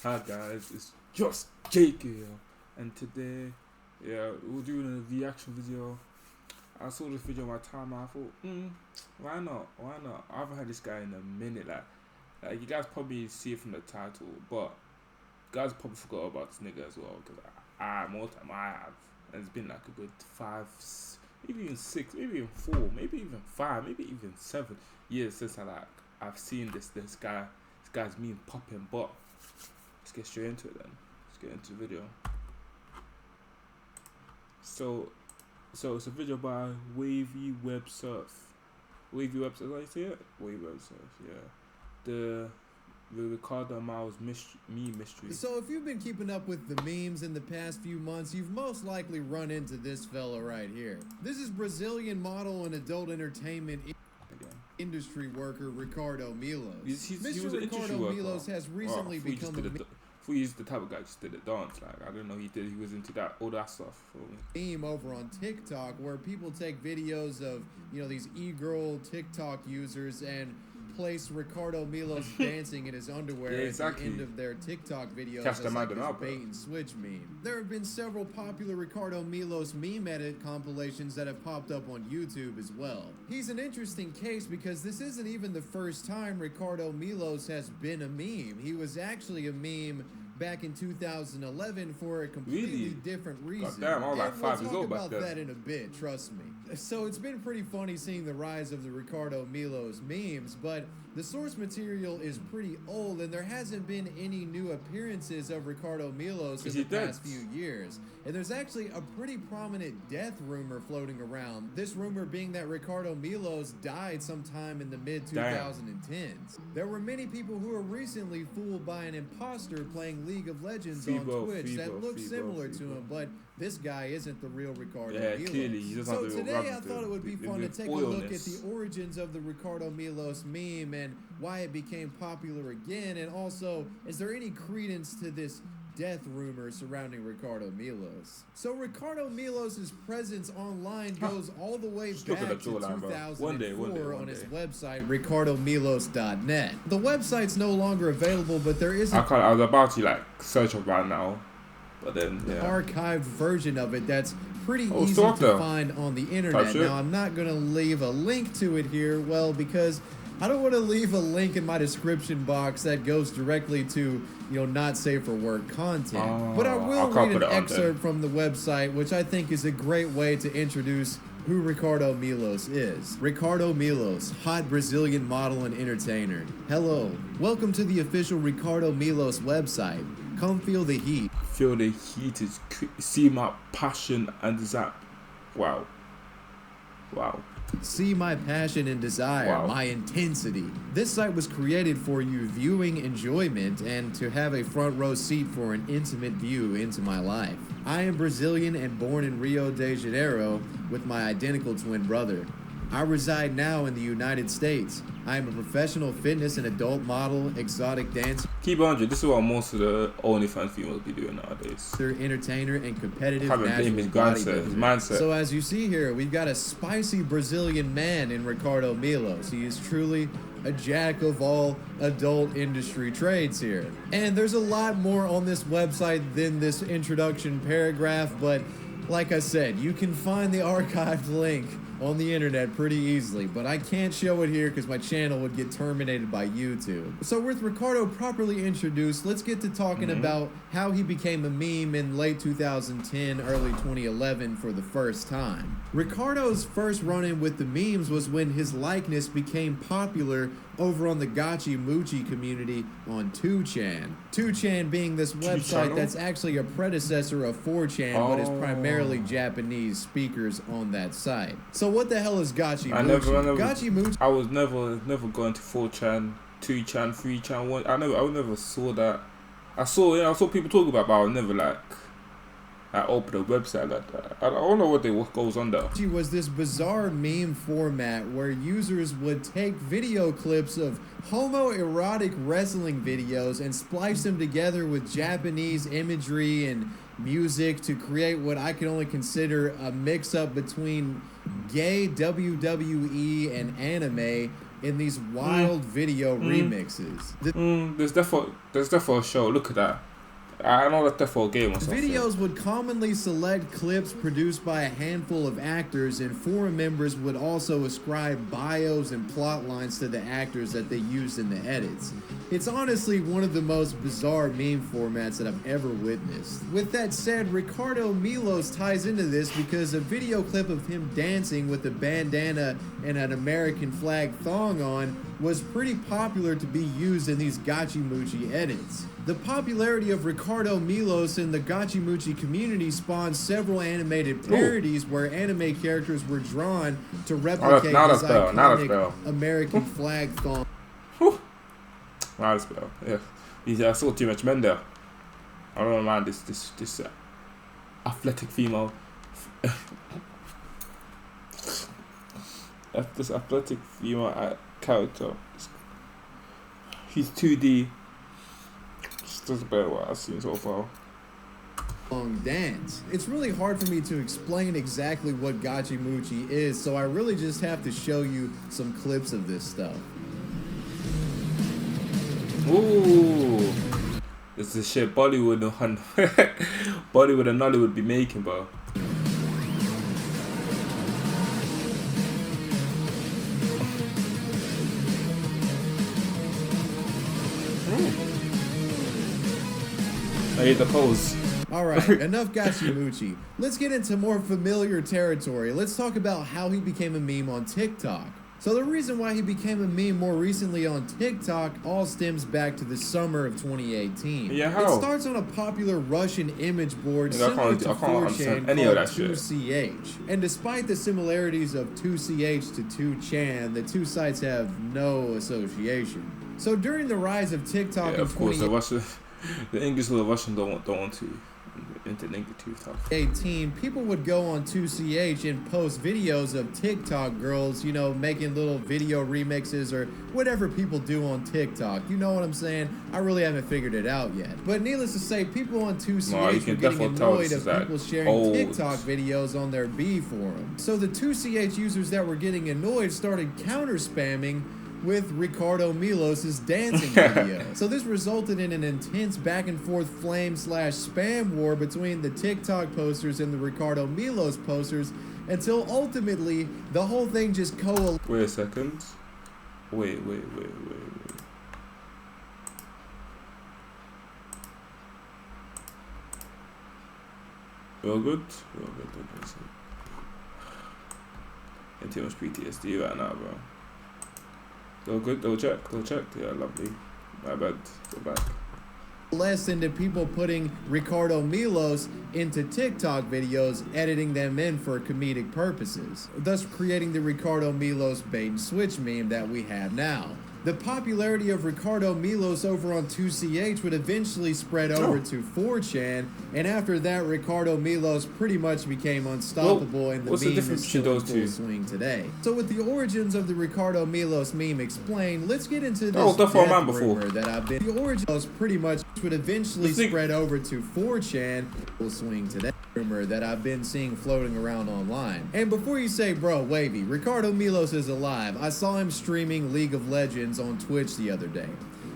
Hi guys, it's JustJaku here, and today, we're doing a reaction video. I saw this video on my timeline. I thought, why not? Why not? I haven't had this guy in a minute. Like you guys probably see it from the title, but you guys probably forgot about this nigga as well. Because more time I have, and it's been like a good 5, maybe even 6, maybe even 4, maybe even 5, maybe even 7 years since I've seen this guy. This guy's meme popping, but. Let's get straight into it then. Let's get into the video. So it's a video by Wavy Web Surf. Wavy Web Surf, did I say it? Wavy Web Surf, yeah. The Ricardo Miles meme mystery. So if you've been keeping up with the memes in the past few months, you've most likely run into this fella right here. This is Brazilian model and adult entertainment industry worker Ricardo Milos. Mr. Ricardo Milos has recently become a he's the type of guy who just did a dance. Like I didn't know he was into all that stuff. Meme over on TikTok where people take videos of these e-girl TikTok users and place Ricardo Milos dancing in his underwear at the end of their TikTok videos as like this bait and switch meme. There have been several popular Ricardo Milos meme edit compilations that have popped up on YouTube as well. He's an interesting case because this isn't even the first time Ricardo Milos has been a meme. He was actually a meme back in 2011 for a completely different reason. Damn, I was like 5 years old back then. We'll talk about that then. in a bit, trust me. So it's been pretty funny seeing the rise of the Ricardo Milos memes, but the source material is pretty old and there hasn't been any new appearances of Ricardo Milos in the past few years. And there's actually a pretty prominent death rumor floating around. This rumor being that Ricardo Milos died sometime in the mid-2010s. There were many people who were recently fooled by an imposter playing League of Legends on Twitch that looked similar to him, but this guy isn't the real Ricardo Milos. Clearly, he doesn't so have the today I thought it would be fun to take a look at the origins of the Ricardo Milos meme and why it became popular again, and also, is there any credence to this death rumor surrounding Ricardo Milos? So Ricardo Milos' presence online goes all the way back to 2004 on his website, ricardomilos.net. The website's no longer available, but there is I was about to search up right now, but then archived version of it that's pretty easy to find on the internet. Now I'm not going to leave a link to it here, well, because I don't want to leave a link in my description box that goes directly to, not safe for work content. But I will read an excerpt from the website, which I think is a great way to introduce who Ricardo Milos is. Ricardo Milos, hot Brazilian model and entertainer. Hello, welcome to the official Ricardo Milos website. Come feel the heat. Feel the heat is see my passion and desire. Wow. See my passion and desire, my intensity. This site was created for you viewing enjoyment and to have a front row seat for an intimate view into my life. I am Brazilian and born in Rio de Janeiro with my identical twin brother. I reside now in the United States. I am a professional fitness and adult model, exotic dancer. Keep 100. This is what most of the OnlyFans females be doing nowadays. Entertainer and competitive his mindset. So as you see here, we've got a spicy Brazilian man in Ricardo Milos. He is truly a jack of all adult industry trades here. And there's a lot more on this website than this introduction paragraph, but like I said, you can find the archived link on the internet pretty easily, but I can't show it here because my channel would get terminated by YouTube. So with Ricardo properly introduced, let's get to talking about how he became a meme in late 2010, early 2011 for the first time. Ricardo's first run-in with the memes was when his likeness became popular over on the Gachi Muchi community on 2chan. 2chan being this website that's actually a predecessor of 4chan, but is primarily Japanese speakers on that site. So what the hell is Gachi Muchi? Gachi Muchi. I was never going to 4chan, 2chan, 3chan. I never saw that. I saw people talk about it, but I was never I opened a website like that. I don't know what goes on there. It was this bizarre meme format where users would take video clips of homoerotic wrestling videos and splice them together with Japanese imagery and music to create what I can only consider a mix-up between gay WWE and anime in these wild video remixes. There's therefore a show. Look at that. I know that's therefore a game or something. Videos would commonly select clips produced by a handful of actors, and forum members would also ascribe bios and plot lines to the actors that they used in the edits. It's honestly one of the most bizarre meme formats that I've ever witnessed. With that said, Ricardo Milos ties into this because a video clip of him dancing with a bandana and an American flag thong on was pretty popular to be used in these Gachimuchi edits. The popularity of Ricardo Milos in the Gachimuchi community spawned several animated parodies where anime characters were drawn to replicate his iconic American flag thong. Now that's better. Yeah, I saw too much men there. I don't mind this athletic female. This athletic female character. He's 2D. Just doesn't better what I've seen so far. Dance. It's really hard for me to explain exactly what Gachimuchi is, so I really just have to show you some clips of this stuff. Ooh, this is shit Bollywood and Bollywood and Nollywood be making, bro. I hate the pose. Alright, enough Gachimuchi. Let's get into more familiar territory. Let's talk about how he became a meme on TikTok. So the reason why he became a meme more recently on TikTok all stems back to the summer of 2018. Yeah, how? It starts on a popular Russian image board similar to 4chan any of that called 2CH. And despite the similarities of 2CH to 2chan, the two sites have no association. So during the rise of TikTok in of course, the English or the Russian don't want to interlink the two stuff. 18, people would go on 2CH and post videos of TikTok girls, you know, making little video remixes or whatever people do on TikTok. You know what I'm saying? I really haven't figured it out yet. But needless to say, people on 2CH were getting annoyed of people sharing TikTok videos on their B forum. So the 2CH users that were getting annoyed started counter spamming with Ricardo Milos' dancing video. So this resulted in an intense back and forth flame/spam war between the TikTok posters and the Ricardo Milos posters until ultimately the whole thing just coalesced. Wait a second. Wait. Real good? Okay. And too much PTSD right now, bro. Go good, go check. Yeah, lovely. My bad, go back. Less into people putting Ricardo Milos into TikTok videos, editing them in for comedic purposes, thus creating the Ricardo Milos bait and switch meme that we have now. The popularity of Ricardo Milos over on 2CH would eventually spread over to 4chan, and after that, Ricardo Milos pretty much became unstoppable, and the meme is still in full swing today. So with the origins of the Ricardo Milos meme explained, let's get into this death rumor that I've been. The origins pretty much would eventually spread over to 4chan, full swing today. Rumor that I've been seeing floating around online. And before you say, bro, wavy, Ricardo Milos is alive. I saw him streaming League of Legends on Twitch the other day.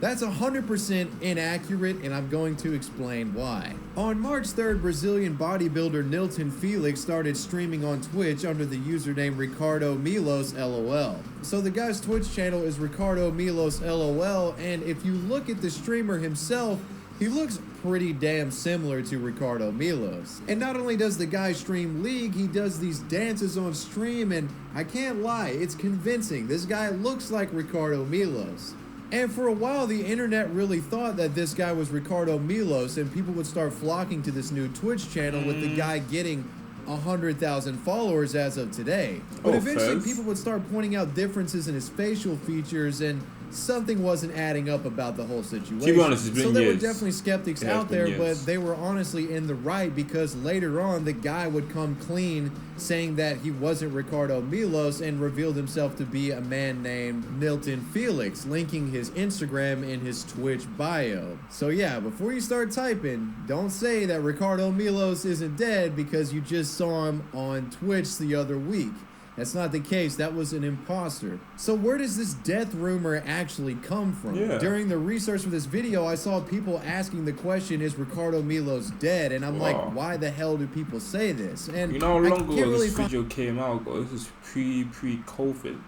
That's 100% inaccurate, and I'm going to explain why. On March 3rd, Brazilian bodybuilder Nilton Felix started streaming on Twitch under the username Ricardo Milos LOL. So the guy's Twitch channel is Ricardo Milos LOL, and if you look at the streamer himself, he looks pretty damn similar to Ricardo Milos. And not only does the guy stream League, he does these dances on stream, and I can't lie, it's convincing. This guy looks like Ricardo Milos. And for a while, the internet really thought that this guy was Ricardo Milos, and people would start flocking to this new Twitch channel with the guy getting 100,000 followers as of today. But eventually people would start pointing out differences in his facial features, and something wasn't adding up about the whole situation. To be honest, so there were definitely skeptics out there, but they were honestly in the right, because later on the guy would come clean saying that he wasn't Ricardo Milos and revealed himself to be a man named Nilton Felix, linking his Instagram in his Twitch bio. So yeah, before you start typing, don't say that Ricardo Milos isn't dead because you just saw him on Twitch the other week. That's not the case. That was an imposter. So where does this death rumor actually come from? Yeah. During the research for this video, I saw people asking the question, is Ricardo Milos dead? And I'm like, why the hell do people say this? And you know how long ago this video came out? This is pre-COVID.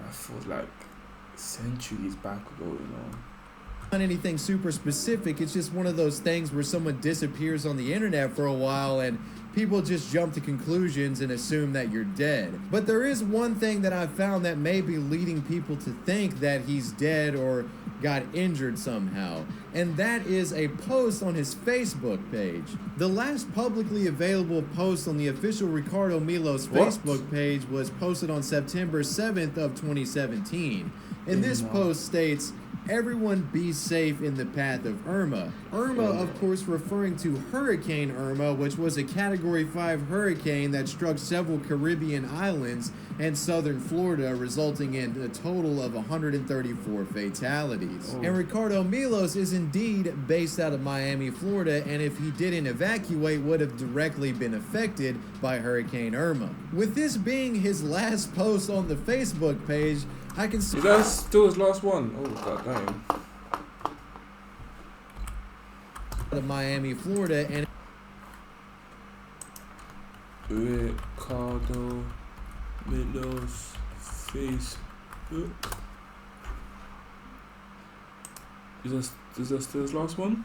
I feel like centuries back ago, you know. Not anything super specific. It's just one of those things where someone disappears on the internet for a while and people just jump to conclusions and assume that you're dead. But there is one thing that I found that may be leading people to think that he's dead or got injured somehow, and that is a post on his Facebook page. The last publicly available post on the official Ricardo Milos Facebook page was posted on September 7th of 2017. And this post states, "Everyone be safe in the path of Irma." Irma, of course, referring to Hurricane Irma, which was a Category 5 hurricane that struck several Caribbean islands and southern Florida, resulting in a total of 134 fatalities. And Ricardo Milos is indeed based out of Miami, Florida, and if he didn't evacuate, would have directly been affected by Hurricane Irma. With this being his last post on the Facebook page, I can see... Is that still his last one? Oh, god damn. ...of Miami, Florida, and... Ricardo Milos Facebook. Is that still his last one?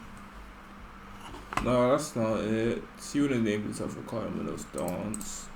No, that's not it. He would have named himself Ricardo Milos Dance.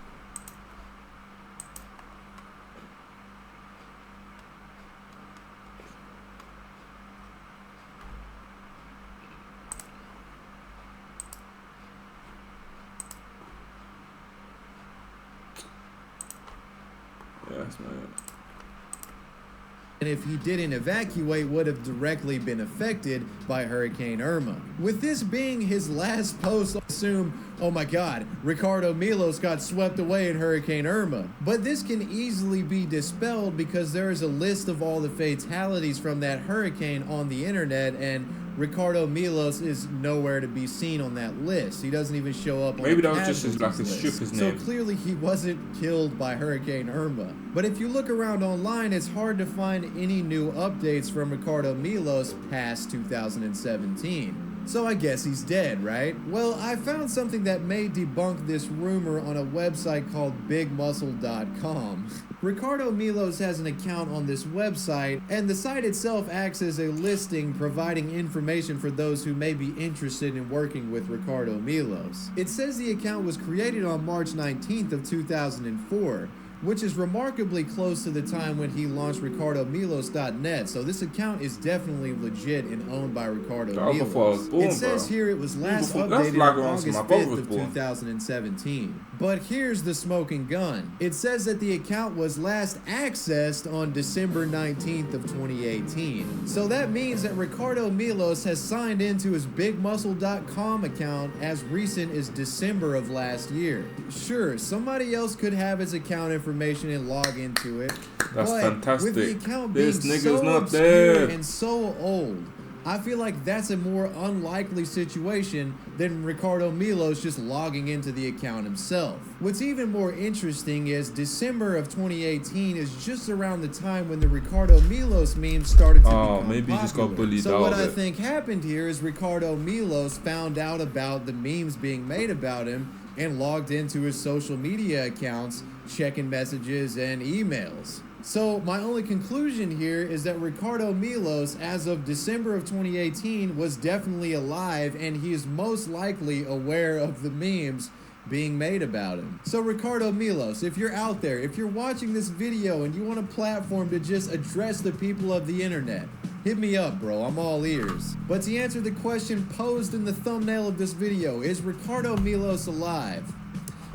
And if he didn't evacuate, would have directly been affected by Hurricane Irma. With this being his last post, I assume, oh my god, Ricardo Milos got swept away in Hurricane Irma. But this can easily be dispelled because there is a list of all the fatalities from that hurricane on the internet, and Ricardo Milos is nowhere to be seen on that list. He doesn't even show up on Maybe the that was just his, like, list. stripper's name. So clearly he wasn't killed by Hurricane Irma. But if you look around online, it's hard to find any new updates from Ricardo Milos past 2017. So I guess he's dead, right? Well, I found something that may debunk this rumor on a website called bigmuscle.com. Ricardo Milos has an account on this website, and the site itself acts as a listing providing information for those who may be interested in working with Ricardo Milos. It says the account was created on March 19th of 2004, which is remarkably close to the time when he launched RicardoMilos.net, so this account is definitely legit and owned by Ricardo Milos. It says here it was last updated on August 5th of 2017. But here's the smoking gun. It says that the account was last accessed on December 19th of 2018. So that means that Ricardo Milos has signed into his BigMuscle.com account as recent as December of last year. Sure, somebody else could have his account information and log into it. That's fantastic. With the account this being nigga's so not obscure dead and so old, I feel like that's a more unlikely situation than Ricardo Milos just logging into the account himself. What's even more interesting is December of 2018 is just around the time when the Ricardo Milos memes started to become maybe popular. He just got bullied So out what of I it. think happened here is Ricardo Milos found out about the memes being made about him and logged into his social media accounts, checking messages and emails. So my only conclusion here is that Ricardo Milos, as of December of 2018, was definitely alive, and he is most likely aware of the memes being made about him. So Ricardo Milos, if you're out there, if you're watching this video and you want a platform to just address the people of the internet, hit me up, bro. I'm all ears. But to answer the question posed in the thumbnail of this video, is Ricardo Milos alive?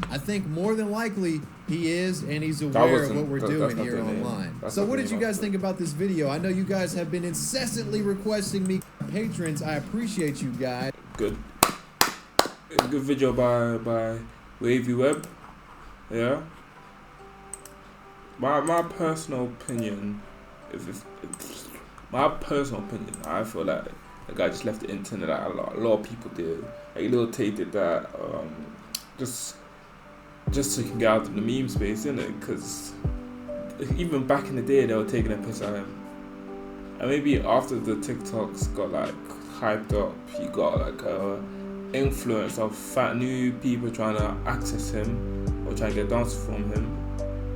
I think more than likely he is, and he's aware of what we're doing here online. So what did you guys think about this video? I know you guys have been incessantly requesting me patrons. I appreciate you guys. Good. It's a good video by Wavy Web. Yeah. My personal opinion is I feel like the guy just left the internet like a lot of people did. Like Lil Tay did that. Just just so he can get out of the meme space, innit? Because even back in the day, they were taking a piss at him. And maybe after the TikToks got like hyped up, he got like a influence of fat new people trying to access him or trying to get dances from him.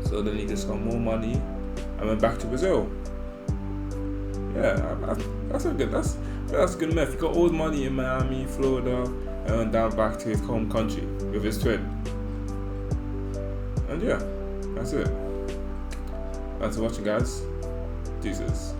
So then he just got more money and went back to Brazil. Yeah, that's a good. That's a good move. He got all the money in Miami, Florida, and went down back to his home country with his twin. And yeah, that's it. Thanks for watching, guys. Deuces.